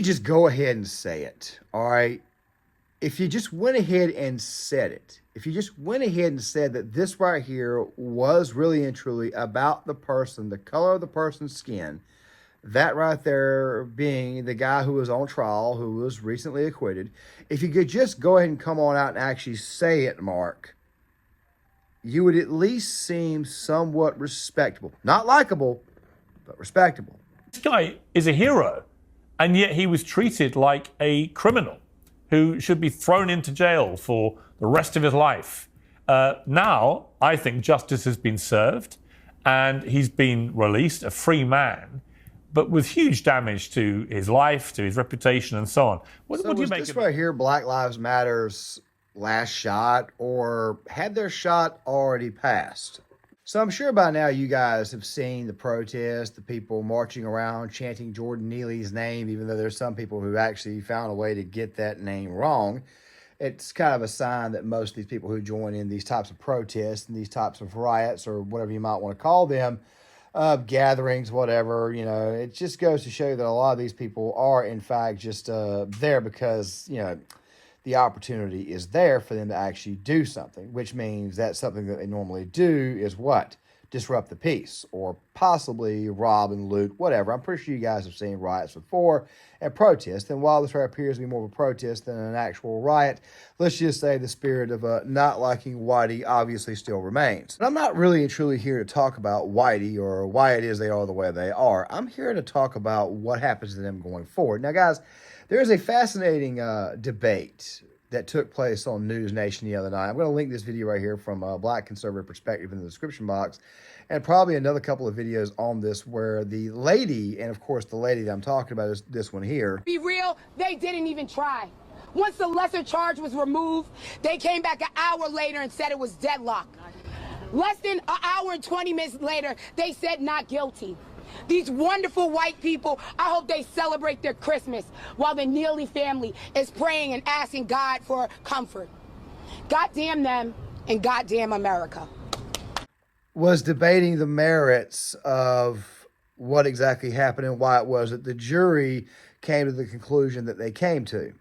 just go ahead and say it, all right? If you just went ahead and said it, if you just went ahead and said that this right here was really and truly about the person, the color of the person's skin, that right there being the guy who was on trial, who was recently acquitted, if you could just go ahead and come on out and actually say it, Mark, you would at least seem somewhat respectable. Not likable, but respectable. This guy is a hero, and yet he was treated like a criminal who should be thrown into jail for the rest of his life. Now, I think justice has been served, and he's been released, a free man, but with huge damage to his life, to his reputation, and so on. What do you make of this right here Black Lives Matter's last shot, or had their shot already passed? So I'm sure by now you guys have seen the protest, the people marching around chanting Jordan Neely's name, even though there's some people who actually found a way to get that name wrong. It's kind of a sign that most of these people who join in these types of protests and these types of riots, or whatever you might want to call them, gatherings, whatever, you know, it just goes to show you that a lot of these people are in fact just there because, you know, the opportunity is there for them to actually do something, which means that something that they normally do is what? Disrupt the peace, or possibly rob and loot, whatever. I'm pretty sure you guys have seen riots before and protests. And while this right appears to be more of a protest than an actual riot, let's just say the spirit of not liking Whitey obviously still remains. But I'm not really and truly here to talk about Whitey or why it is they are the way they are. I'm here to talk about what happens to them going forward. Now, guys, there's a fascinating debate that took place on News Nation the other night. I'm going to link this video right here from a Black Conservative Perspective in the description box, and probably another couple of videos on this where the lady, and of course the lady that I'm talking about is this one here. Be real, they didn't even try. Once the lesser charge was removed, they came back an hour later and said it was deadlock. Less than an hour and 20 minutes later, they said not guilty. These wonderful white people, I hope they celebrate their Christmas while the Neely family is praying and asking God for comfort. Goddamn them and goddamn America. Was debating the merits of what exactly happened and why it was that the jury came to the conclusion that they came to.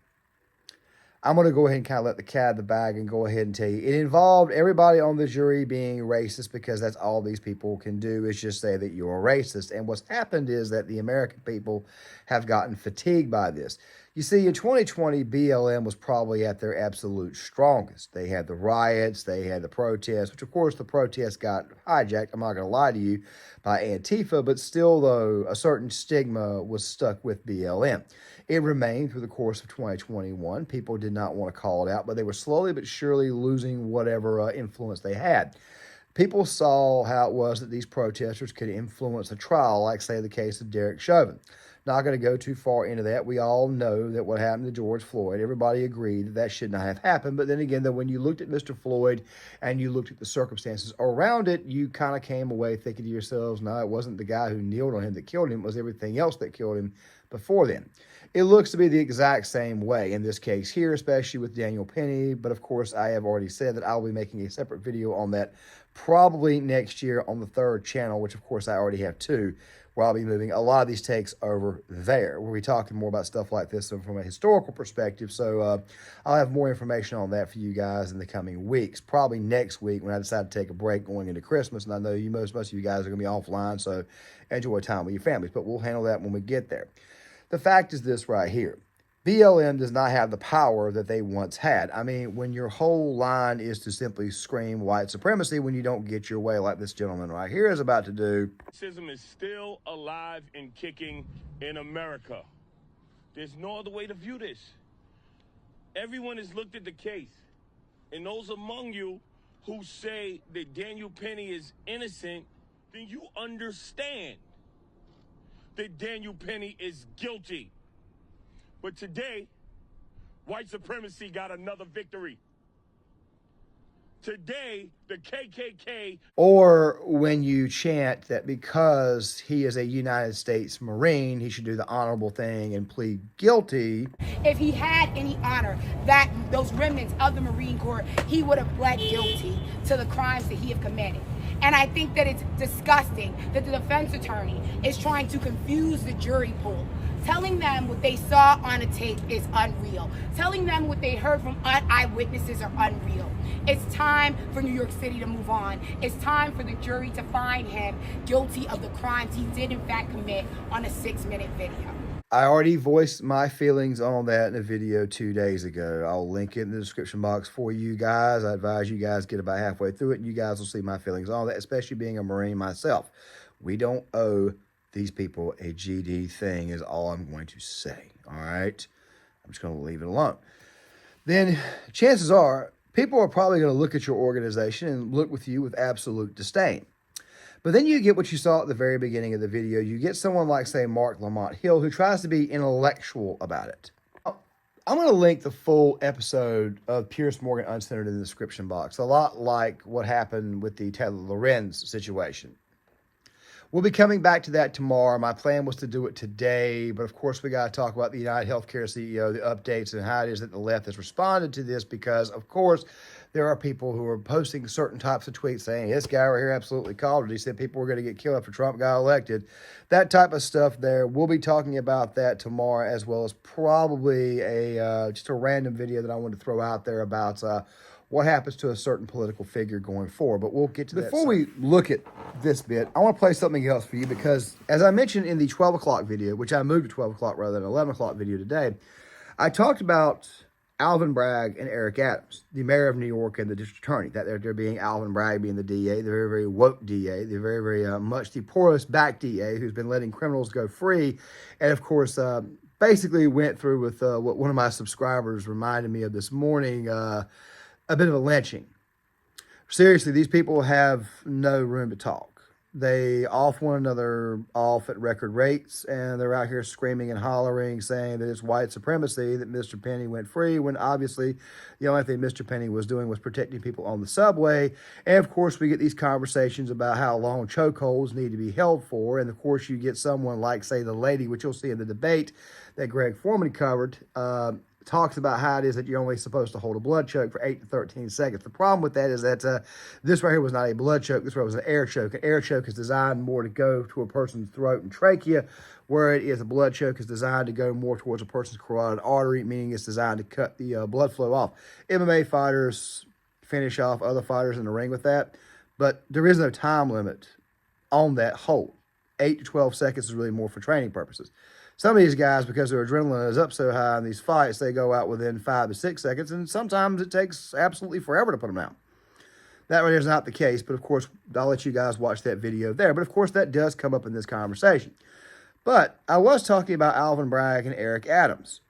I'm going to go ahead and kind of let the cat out of the bag and go ahead and tell you. It involved everybody on the jury being racist, because that's all these people can do is just say that you're a racist. And what's happened is that the American people have gotten fatigued by this. You see, in 2020, BLM was probably at their absolute strongest. They had the riots, they had the protests, which of course the protests got hijacked, I'm not going to lie to you, by Antifa, but still though, a certain stigma was stuck with BLM. It remained through the course of 2021. People did not want to call it out, but they were slowly but surely losing whatever influence they had. People saw how it was that these protesters could influence a trial, like say the case of Derek Chauvin. Not going to go too far into that. We all know that what happened to George Floyd, everybody agreed that that should not have happened. But then again, though, when you looked at Mr. Floyd and you looked at the circumstances around it, you kind of came away thinking to yourselves, no, it wasn't the guy who kneeled on him that killed him. It was everything else that killed him before then. It looks to be the exact same way in this case here, especially with Daniel Penny. But of course, I have already said that I'll be making a separate video on that probably next year on the third channel, which of course I already have two, where I'll be moving a lot of these takes over there. We'll be talking more about stuff like this from a historical perspective. So I'll have more information on that for you guys in the coming weeks. Probably next week when I decide to take a break going into Christmas. And I know most of you guys are going to be offline, so enjoy time with your families. But we'll handle that when we get there. The fact is this right here. BLM does not have the power that they once had. I mean, when your whole line is to simply scream white supremacy when you don't get your way, like this gentleman right here is about to do. Racism is still alive and kicking in America. There's no other way to view this. Everyone has looked at the case, and those among you who say that Daniel Penny is innocent, then you understand that Daniel Penny is guilty. But today, white supremacy got another victory. Today, the KKK... Or when you chant that because he is a United States Marine, he should do the honorable thing and plead guilty. If he had any honor, those remnants of the Marine Corps, he would have pled guilty to the crimes that he had committed. And I think that it's disgusting that the defense attorney is trying to confuse the jury pool. Telling them what they saw on a tape is unreal. Telling them what they heard from eyewitnesses are unreal. It's time for New York City to move on. It's time for the jury to find him guilty of the crimes he did in fact commit on a 6-minute video. I already voiced my feelings on that in a video 2 days ago. I'll link it in the description box for you guys. I advise you guys get about halfway through it, and you guys will see my feelings on that, especially being a Marine myself. We don't owe these people a GD thing is all I'm going to say, all right? I'm just going to leave it alone. Then chances are people are probably going to look at your organization and look with you with absolute disdain. But then you get what you saw at the very beginning of the video. You get someone like, say, Marc Lamont Hill, who tries to be intellectual about it. I'm going to link the full episode of Piers Morgan Uncensored in the description box, a lot like what happened with the Taylor Lorenz situation. We'll be coming back to that tomorrow. My plan was to do it today, but of course we got to talk about the United Healthcare CEO, the updates, and how it is that the left has responded to this, because of course there are people who are posting certain types of tweets saying, this guy right here absolutely called it. He said people were going to get killed after Trump got elected. That type of stuff there. We'll be talking about that tomorrow, as well as probably just a random video that I want to throw out there about what happens to a certain political figure going forward. But we'll get to that. Before we look at this bit, I want to play something else for you, because as I mentioned in the 12 o'clock video, which I moved to 12 o'clock rather than 11 o'clock video today, I talked about Alvin Bragg and Eric Adams, the mayor of New York and the district attorney. That they're being Alvin Bragg being the DA, the very, very woke DA, the very, very much the porous back DA who's been letting criminals go free. And of course, basically went through with what one of my subscribers reminded me of this morning, a bit of a lynching. Seriously, these people have no room to talk. They off one another off at record rates, and they're out here screaming and hollering, saying that it's white supremacy that Mr. Penny went free, when obviously the only thing Mr. Penny was doing was protecting people on the subway. And of course, we get these conversations about how long chokeholds need to be held for. And of course, you get someone like, say, the lady, which you'll see in the debate that Greg Foreman covered, talks about how it is that you're only supposed to hold a blood choke for 8 to 13 seconds. The problem with that is that this right here was not a blood choke. This right was an air choke. An air choke is designed more to go to a person's throat and trachea, where it is a blood choke is designed to go more towards a person's carotid artery, meaning it's designed to cut the blood flow off. MMA fighters finish off other fighters in the ring with that, but there is no time limit on that hold. 8 to 12 seconds is really more for training purposes. Some of these guys, because their adrenaline is up so high in these fights, they go out within 5 to 6 seconds, and sometimes it takes absolutely forever to put them out. That really is not the case, but of course, I'll let you guys watch that video there. But of course, that does come up in this conversation. But I was talking about Alvin Bragg and Eric Adams.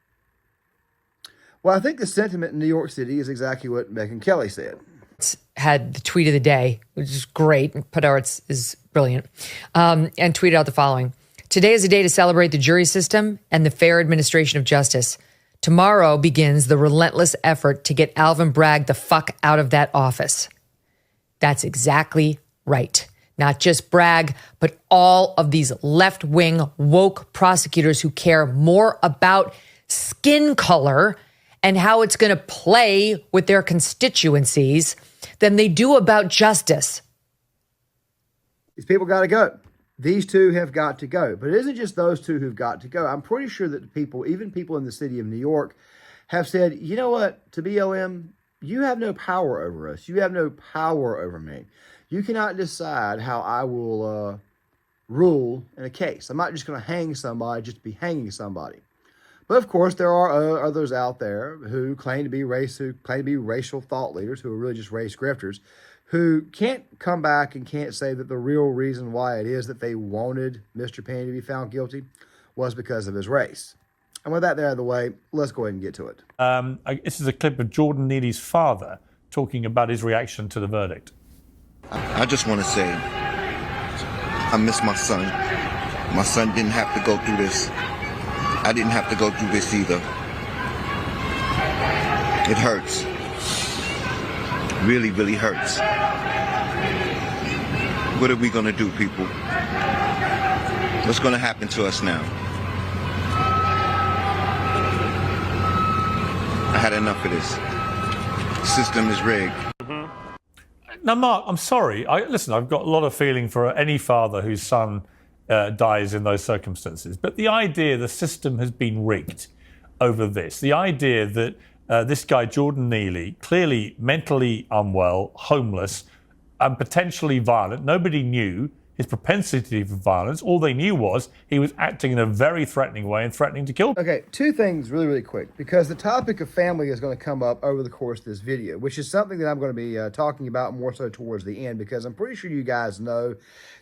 Well, I think the sentiment in New York City is exactly what Megyn Kelly said. Had the tweet of the day, which is great. Podarts is brilliant, and tweeted out the following. Today is a day to celebrate the jury system and the fair administration of justice. Tomorrow begins the relentless effort to get Alvin Bragg the fuck out of that office. That's exactly right. Not just Bragg, but all of these left-wing woke prosecutors who care more about skin color and how it's going to play with their constituencies than they do about justice. These people got to go. These two have got to go. But it isn't just those two who've got to go. I'm pretty sure that the people, even people in the city of New York, have said, you know what, to BLM, you have no power over us. You have no power over me. You cannot decide how I will rule in a case. I'm not just going to hang somebody just to be hanging somebody. But of course, there are others out there who claim to be racial thought leaders, who are really just race grifters, who can't come back and can't say that the real reason why it is that they wanted Mr. Penny to be found guilty was because of his race. And with that there out of the way, let's go ahead and get to it. This is a clip of Jordan Neely's father talking about his reaction to the verdict. I just want to say, I miss my son. My son didn't have to go through this. I didn't have to go through this either. It hurts. Really, really hurts. What are we going to do, people? What's going to happen to us now? I had enough of this. The system is rigged. Now, Mark, I'm sorry. Listen, I've got a lot of feeling for any father whose son dies in those circumstances. But the idea the system has been rigged over this, the idea that this guy, Jordan Neely, clearly mentally unwell, homeless, and potentially violent, nobody knew his propensity for violence. All they knew was he was acting in a very threatening way and threatening to kill. Okay, two things really, really quick, because the topic of family is going to come up over the course of this video, which is something that I'm going to be talking about more so towards the end, because I'm pretty sure you guys know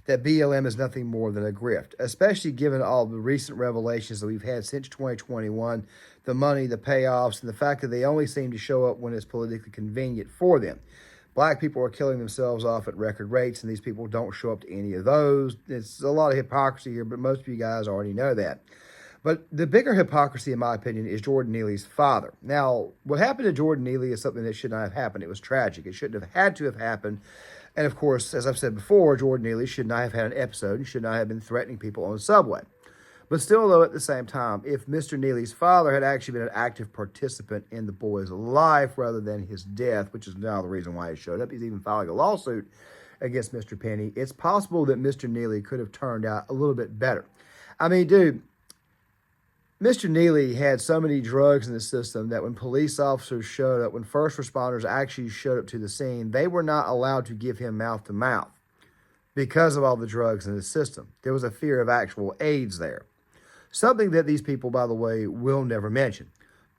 that BLM is nothing more than a grift, especially given all the recent revelations that we've had since 2021, the money, the payoffs, and the fact that they only seem to show up when it's politically convenient for them. Black people are killing themselves off at record rates, and these people don't show up to any of those. It's a lot of hypocrisy here, but most of you guys already know that. But the bigger hypocrisy, in my opinion, is Jordan Neely's father. Now, what happened to Jordan Neely is something that should not have happened. It was tragic. It shouldn't have had to have happened. And of course, as I've said before, Jordan Neely should not have had an episode and should not have been threatening people on the subway. But still, though, at the same time, if Mr. Neely's father had actually been an active participant in the boy's life rather than his death, which is now the reason why he showed up, he's even filing a lawsuit against Mr. Penny, it's possible that Mr. Neely could have turned out a little bit better. I mean, dude, Mr. Neely had so many drugs in the system that when police officers showed up, when first responders actually showed up to the scene, they were not allowed to give him mouth-to-mouth because of all the drugs in the system. There was a fear of actual AIDS there. Something that these people, by the way, will never mention.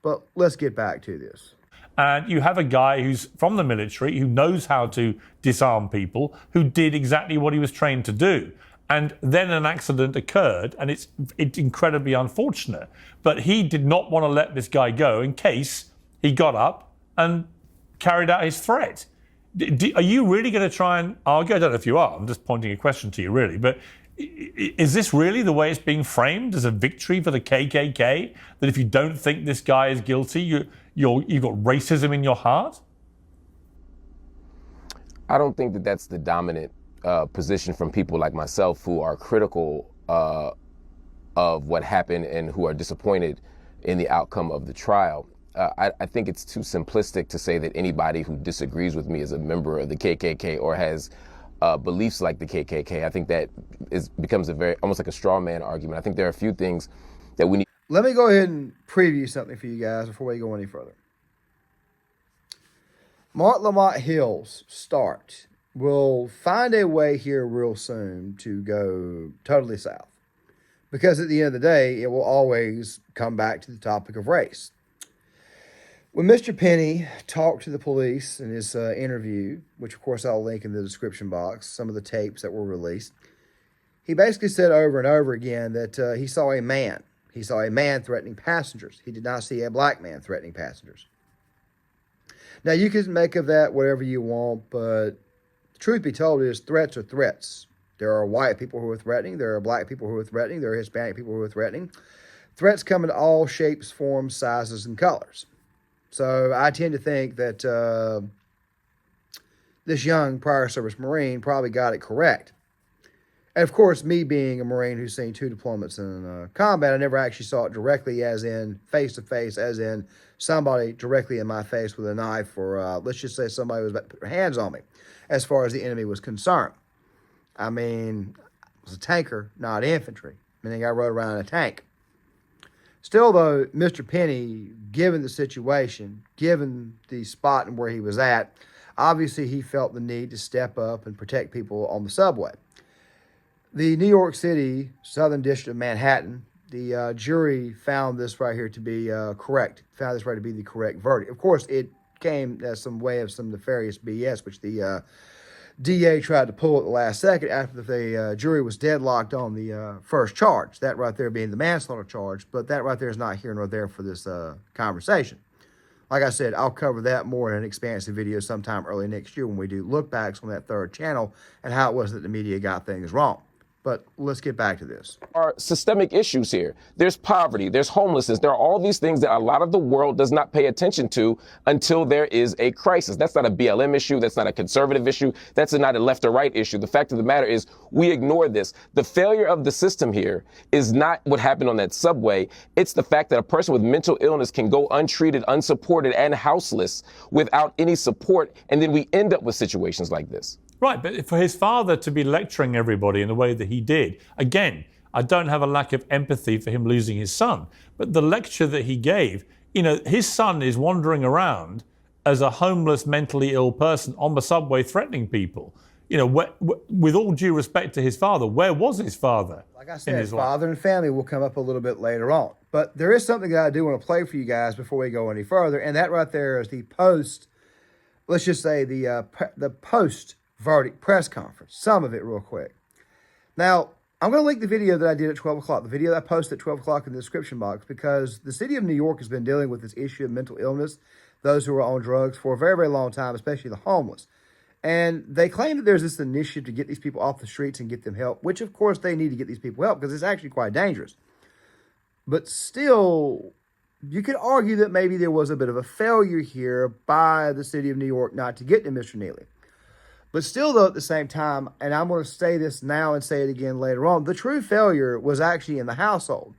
But let's get back to this. And you have a guy who's from the military, who knows how to disarm people, who did exactly what he was trained to do. And then an accident occurred, and it's incredibly unfortunate. But he did not want to let this guy go in case he got up and carried out his threat. Are you really going to try and argue? I don't know if you are. I'm just pointing a question to you, really. But is this really the way it's being framed, as a victory for the KKK? That if you don't think this guy is guilty, you've got racism in your heart? I don't think that that's the dominant position from people like myself who are critical of what happened and who are disappointed in the outcome of the trial. I think it's too simplistic to say that anybody who disagrees with me is a member of the KKK or has beliefs like the KKK. I think that becomes almost like a straw man argument. I think there are a few things that we need. Let me go ahead and preview something for you guys before we go any further. Marc Lamont Hill's start will find a way here real soon to go totally south. Because at the end of the day, it will always come back to the topic of race. When Mr. Penny talked to the police in his interview, which of course I'll link in the description box, some of the tapes that were released, he basically said over and over again that he saw a man. He saw a man threatening passengers. He did not see a black man threatening passengers. Now, you can make of that whatever you want, but truth be told is threats are threats. There are white people who are threatening. There are black people who are threatening. There are Hispanic people who are threatening. Threats come in all shapes, forms, sizes, and colors. So I tend to think that this young prior service Marine probably got it correct. And of course, me being a Marine who's seen 2 deployments in combat, I never actually saw it directly as in face-to-face, as in somebody directly in my face with a knife, or let's just say somebody was about to put their hands on me as far as the enemy was concerned. I mean, I was a tanker, not infantry, meaning I rode around in a tank. Still, though, Mr. Penny, given the situation, given the spot and where he was at, obviously he felt the need to step up and protect people on the subway. The New York City, Southern District of Manhattan, the jury found this right here to be correct, found this right to be the correct verdict. Of course, it came as some way of some nefarious BS, which the DA tried to pull at the last second after the jury was deadlocked on the first charge, that right there being the manslaughter charge, but that right there is not here nor there for this conversation. Like I said, I'll cover that more in an expansive video sometime early next year when we do look backs on that third channel and how it was that the media got things wrong. But let's get back to this. Are systemic issues here. There's poverty, there's homelessness. There are all these things that a lot of the world does not pay attention to until there is a crisis. That's not a BLM issue. That's not a conservative issue. That's not a left or right issue. The fact of the matter is we ignore this. The failure of the system here is not what happened on that subway. It's the fact that a person with mental illness can go untreated, unsupported, and houseless without any support. And then we end up with situations like this. Right, but for his father to be lecturing everybody in the way that he did, again, I don't have a lack of empathy for him losing his son, but the lecture that he gave, his son is wandering around as a homeless, mentally ill person on the subway threatening people. With all due respect to his father, where was his father? Like I said, father and family will come up a little bit later on. But there is something that I do want to play for you guys before we go any further, and that right there is the post, let's just say the post-verdict press conference, some of it real quick. Now, I'm going to link the video that I did at 12 o'clock, the video that I posted at 12 o'clock in the description box, because the city of New York has been dealing with this issue of mental illness, those who are on drugs, for a very, very long time, especially the homeless. And they claim that there's this initiative to get these people off the streets and get them help, which, of course, they need to get these people help because it's actually quite dangerous. But still, you could argue that maybe there was a bit of a failure here by the city of New York not to get to Mr. Neely. But still, though, at the same time, and I'm going to say this now and say it again later on, the true failure was actually in the household.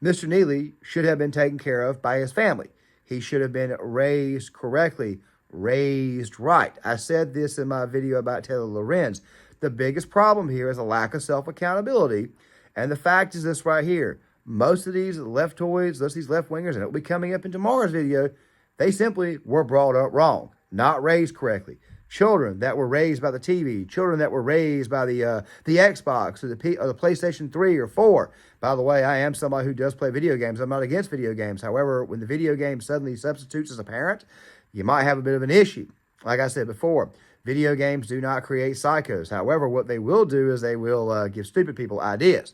Mr. Neely should have been taken care of by his family. He should have been raised correctly, raised right. I said this in my video about Taylor Lorenz. The biggest problem here is a lack of self-accountability. And the fact is this right here. Most of these leftoids, these left-wingers, and it will be coming up in tomorrow's video, they simply were brought up wrong, not raised correctly. Children that were raised by the TV, children that were raised by the Xbox or the PlayStation 3 or 4. By the way, I am somebody who does play video games. I'm not against video games. However, when the video game suddenly substitutes as a parent, you might have a bit of an issue. Like I said before, video games do not create psychos. However, what they will do is they will give stupid people ideas.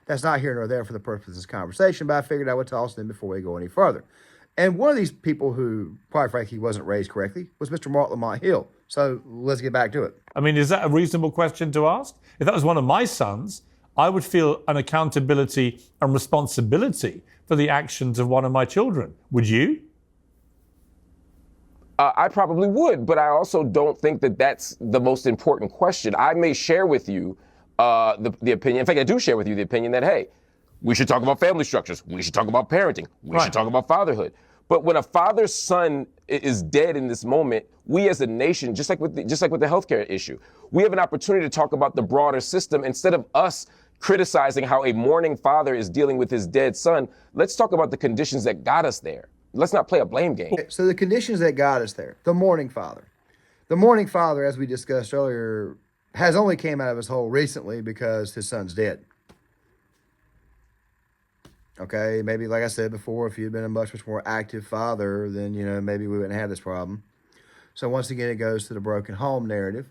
That's not here nor there for the purpose of this conversation, but I figured I would toss them before we go any further. And one of these people who, quite frankly, wasn't raised correctly was Mr. Marc Lamont Hill. So let's get back to it. I mean, is that a reasonable question to ask? If that was one of my sons, I would feel an accountability and responsibility for the actions of one of my children. Would you? I probably would, but I also don't think that that's the most important question. I may share with you the opinion. In fact, I do share with you the opinion that, hey, we should talk about family structures. We should talk about parenting. We should talk about fatherhood. But when a father's son is dead in this moment, we as a nation, just like with the healthcare issue, we have an opportunity to talk about the broader system instead of us criticizing how a mourning father is dealing with his dead son. Let's talk about the conditions that got us there. Let's not play a blame game. Okay, so the conditions that got us there, the mourning father. The mourning father, as we discussed earlier, has only came out of his hole recently because his son's dead. Okay, maybe like I said before, if you'd been a much more active father, then, maybe we wouldn't have this problem. So once again, it goes to the broken home narrative.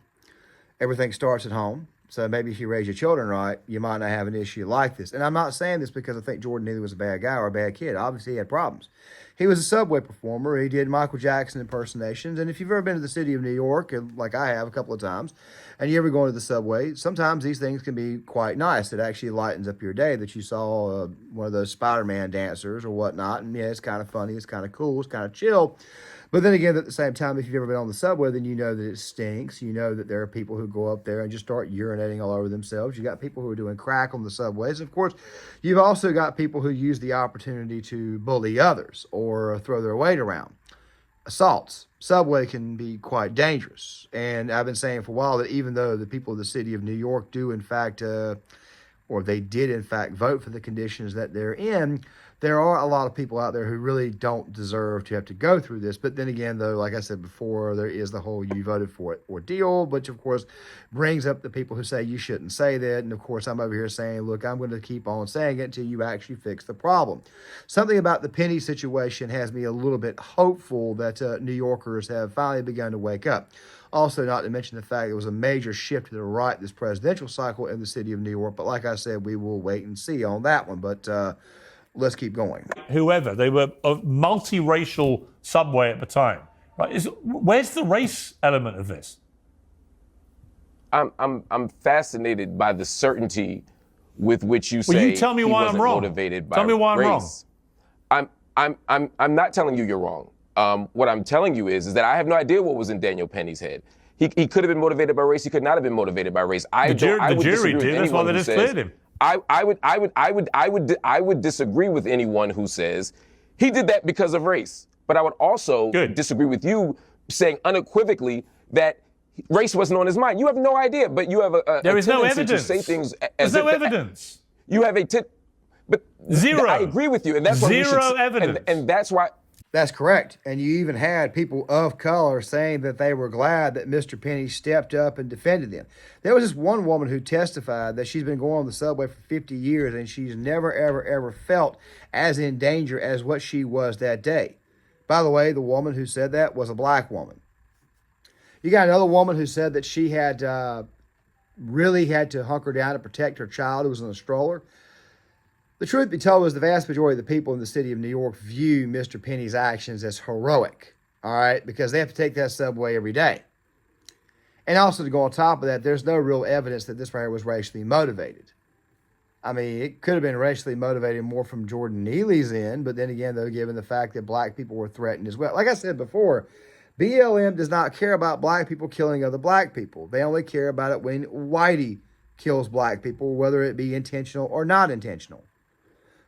Everything starts at home. So maybe if you raise your children right, you might not have an issue like this. And I'm not saying this because I think Jordan Neely was a bad guy or a bad kid. Obviously, he had problems. He was a subway performer. He did Michael Jackson impersonations. And if you've ever been to the city of New York, like I have a couple of times, and you ever go into the subway, sometimes these things can be quite nice. It actually lightens up your day that you saw one of those Spider-Man dancers or whatnot. And yeah, it's kind of funny. It's kind of cool. It's kind of chill. But then again, at the same time, if you've ever been on the subway, then you know that it stinks. You know that there are people who go up there and just start urinating all over themselves. You got people who are doing crack on the subways. Of course, you've also got people who use the opportunity to bully others or throw their weight around. Assaults. Subway can be quite dangerous. And I've been saying for a while that even though the people of the city of New York do, in fact, or they did, in fact, vote for the conditions that they're in, there are a lot of people out there who really don't deserve to have to go through this. But then again, though, like I said before, there is the whole you voted for it ordeal, which, of course, brings up the people who say you shouldn't say that. And, of course, I'm over here saying, look, I'm going to keep on saying it until you actually fix the problem. Something about the Penny situation has me a little bit hopeful that New Yorkers have finally begun to wake up. Also, not to mention the fact there was a major shift to the right this presidential cycle in the city of New York. But like I said, we will wait and see on that one. But let's keep going. Whoever, they were a multiracial subway at the time. Right? Where's the race element of this? I'm fascinated by the certainty with which you say Well, you tell me he why I'm wasn't wrong. motivated by Tell me why I'm wrong. race. I'm not telling you you're wrong. What I'm telling you is that I have no idea what was in Daniel Penny's head. He could have been motivated by race. He could not have been motivated by race. The jury did. That's why they just cleared him. I would disagree with anyone who says he did that because of race. But I would also disagree with you saying unequivocally that race wasn't on his mind. You have no idea, but you have there is no tendency evidence. to say things There's no evidence. You have but zero. I agree with you, and that's why zero evidence. And that's why. That's correct. And you even had people of color saying that they were glad that Mr. Penny stepped up and defended them. There was this one woman who testified that she's been going on the subway for 50 years and she's never, ever, ever felt as in danger as what she was that day. By the way, the woman who said that was a black woman. You got another woman who said that she had really had to hunker down to protect her child who was in a stroller. The truth be told is the vast majority of the people in the city of New York view Mr. Penny's actions as heroic, all right, because they have to take that subway every day. And also to go on top of that, there's no real evidence that this man was racially motivated. I mean, it could have been racially motivated more from Jordan Neely's end, but then again, though, given the fact that black people were threatened as well. Like I said before, BLM does not care about black people killing other black people. They only care about it when Whitey kills black people, whether it be intentional or not intentional.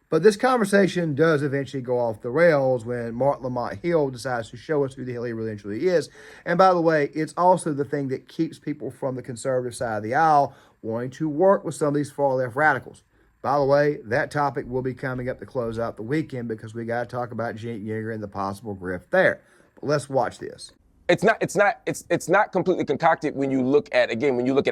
But this conversation does eventually go off the rails when Marc Lamont Hill decides to show us who the hell he really and truly is. And by the way, it's also the thing that keeps people from the conservative side of the aisle wanting to work with some of these far-left radicals. By the way, that topic will be coming up to close out the weekend because we got to talk about Cenk Uygur and the possible grift there. But let's watch this. It's not completely concocted when you look at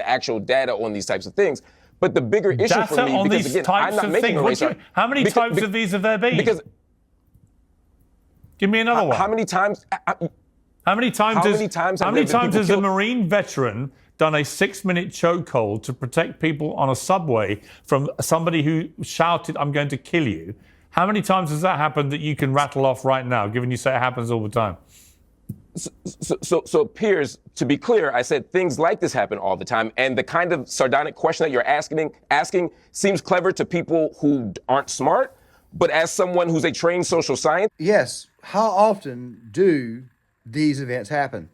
actual data on these types of things. But the bigger issue for me, because again, I'm not making a race argument. How many types of these have there been? Because give me another one. How many times? How many times has a Marine veteran done a 6-minute chokehold to protect people on a subway from somebody who shouted, "I'm going to kill you"? How many times has that happened that you can rattle off right now, given you say it happens all the time? So Piers, to be clear, I said things like this happen all the time, and the kind of sardonic question that you're asking seems clever to people who aren't smart, but as someone who's a trained social scientist. Yes, how often do these events happen?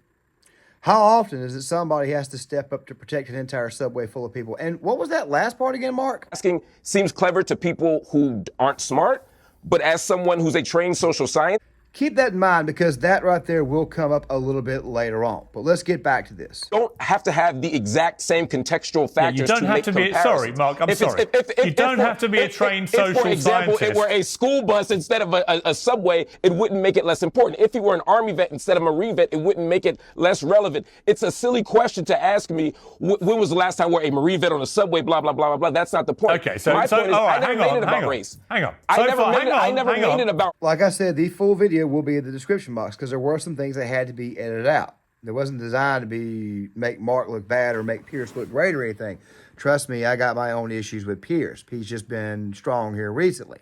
How often is it somebody has to step up to protect an entire subway full of people? And what was that last part again, Mark? Asking seems clever to people who aren't smart, but as someone who's a trained social scientist. Keep that in mind because that right there will come up a little bit later on. But let's get back to this. Don't have to have the exact same contextual factors to make comparisons. Sorry, Mark, I'm sorry. You don't have to be a trained social scientist. For example, it were a school bus instead of a subway, it wouldn't make it less important. If you were an Army vet instead of a Marine vet, it wouldn't make it less relevant. It's a silly question to ask me, when was the last time we were a Marine vet on a subway, blah, blah, blah, blah, blah. That's not the point. Okay, my point is, all right, I never made it about race. Hang on. I never made it about. Like I said, the full video will be in the description box because there were some things that had to be edited out. It wasn't designed to make Mark look bad or make Piers look great or anything. Trust me, I got my own issues with Piers. He's just been strong here recently.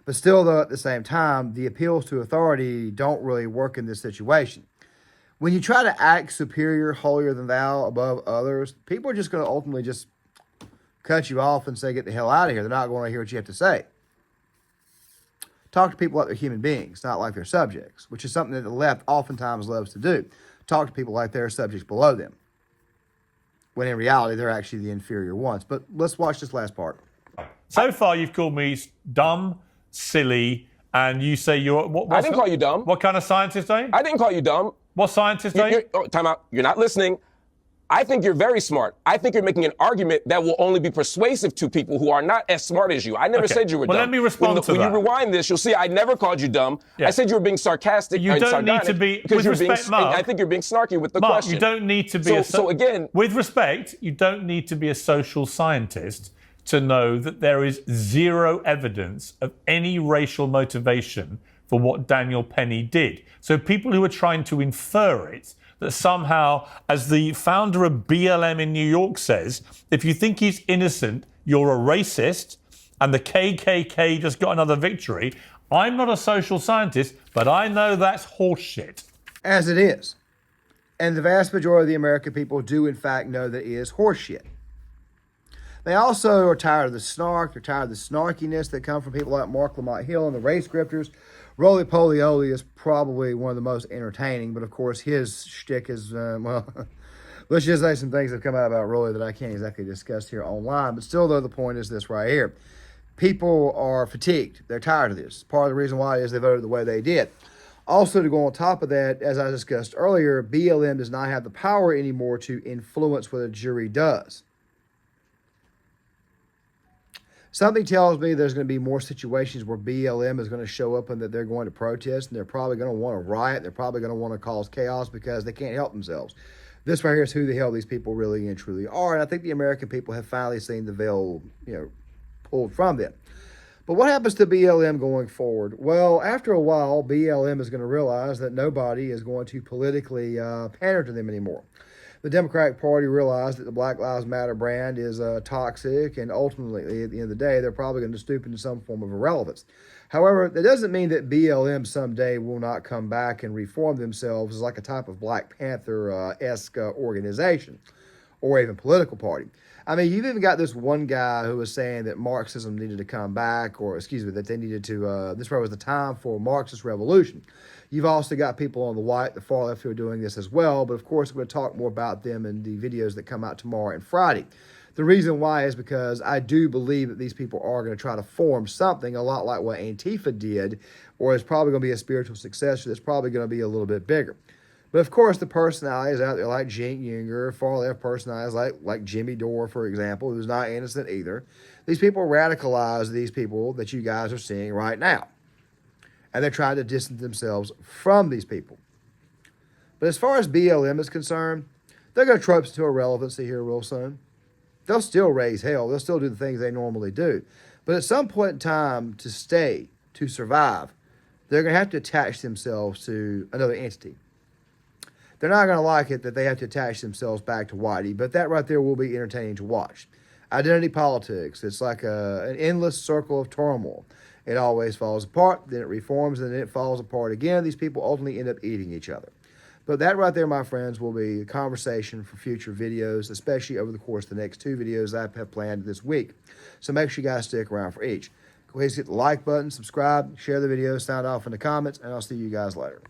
But still, though, at the same time, the appeals to authority don't really work in this situation. When you try to act superior, holier than thou, above others, people are just going to ultimately just cut you off and say, get the hell out of here. They're not going to hear what you have to say. Talk to people like they're human beings, not like they're subjects, which is something that the left oftentimes loves to do. Talk to people like they're subjects below them, when in reality, they're actually the inferior ones. But let's watch this last part. So far, you've called me dumb, silly, and you say you're... I didn't call you dumb. What kind of scientist are you? I didn't call you dumb. What scientist are you? Time out. You're not listening. I think you're very smart. I think you're making an argument that will only be persuasive to people who are not as smart as you. I never said you were dumb. Well, let me respond to that. When you rewind this, you'll see I never called you dumb. Yeah. I said you were being sarcastic. You don't need to be, with respect, Mark. I think you're being snarky with the Mark, question. you don't need to be so again, with respect, you don't need to be a social scientist to know that there is zero evidence of any racial motivation for what Daniel Penny did. So people who are trying to infer it, that somehow, as the founder of BLM in New York says, if you think he's innocent, you're a racist, and the KKK just got another victory. I'm not a social scientist, but I know that's horseshit. As it is. And the vast majority of the American people do, in fact, know that it is horseshit. They also are tired of the snark. They're tired of the snarkiness that come from people like Marc Lamont Hill and the race grifters. Roly Poly Oly is probably one of the most entertaining, but of course his shtick is, let's just say some things have come out about Roly that I can't exactly discuss here online. But still, though, the point is this right here. People are fatigued. They're tired of this. Part of the reason why is they voted the way they did. Also, to go on top of that, as I discussed earlier, BLM does not have the power anymore to influence what a jury does. Something tells me there's going to be more situations where BLM is going to show up and that they're going to protest, and they're probably going to want to riot. They're probably going to want to cause chaos because they can't help themselves. This right here is who the hell these people really and truly are, and I think the American people have finally seen the veil, pulled from them. But what happens to BLM going forward? Well, after a while, BLM is going to realize that nobody is going to politically pander to them anymore. The Democratic Party realized that the Black Lives Matter brand is toxic, and ultimately, at the end of the day, they're probably going to stoop into some form of irrelevance. However, that doesn't mean that BLM someday will not come back and reform themselves as like a type of Black Panther-esque organization or even political party. I mean, you've even got this one guy who was saying that Marxism needed to come back, or that they needed to, this was the time for Marxist revolution. You've also got people on the far left who are doing this as well, but of course we're going to talk more about them in the videos that come out tomorrow and Friday. The reason why is because I do believe that these people are going to try to form something a lot like what Antifa did, or it's probably going to be a spiritual successor that's probably going to be a little bit bigger. But of course, the personalities out there like Cenk Uygur, far left personalities like Jimmy Dore, for example, who's not innocent either. These people radicalize these people that you guys are seeing right now. And they're trying to distance themselves from these people. But as far as BLM is concerned, they're going to trudge to irrelevancy here real soon. They'll still raise hell. They'll still do the things they normally do. But at some point in time, to survive, they're going to have to attach themselves to another entity. They're not going to like it that they have to attach themselves back to Whitey, but that right there will be entertaining to watch. Identity politics, it's like an endless circle of turmoil. It always falls apart, then it reforms, and then it falls apart again. These people ultimately end up eating each other. But that right there, my friends, will be a conversation for future videos, especially over the course of the next 2 videos I have planned this week. So make sure you guys stick around for each. Go ahead and hit the like button, subscribe, share the video, sound off in the comments, and I'll see you guys later.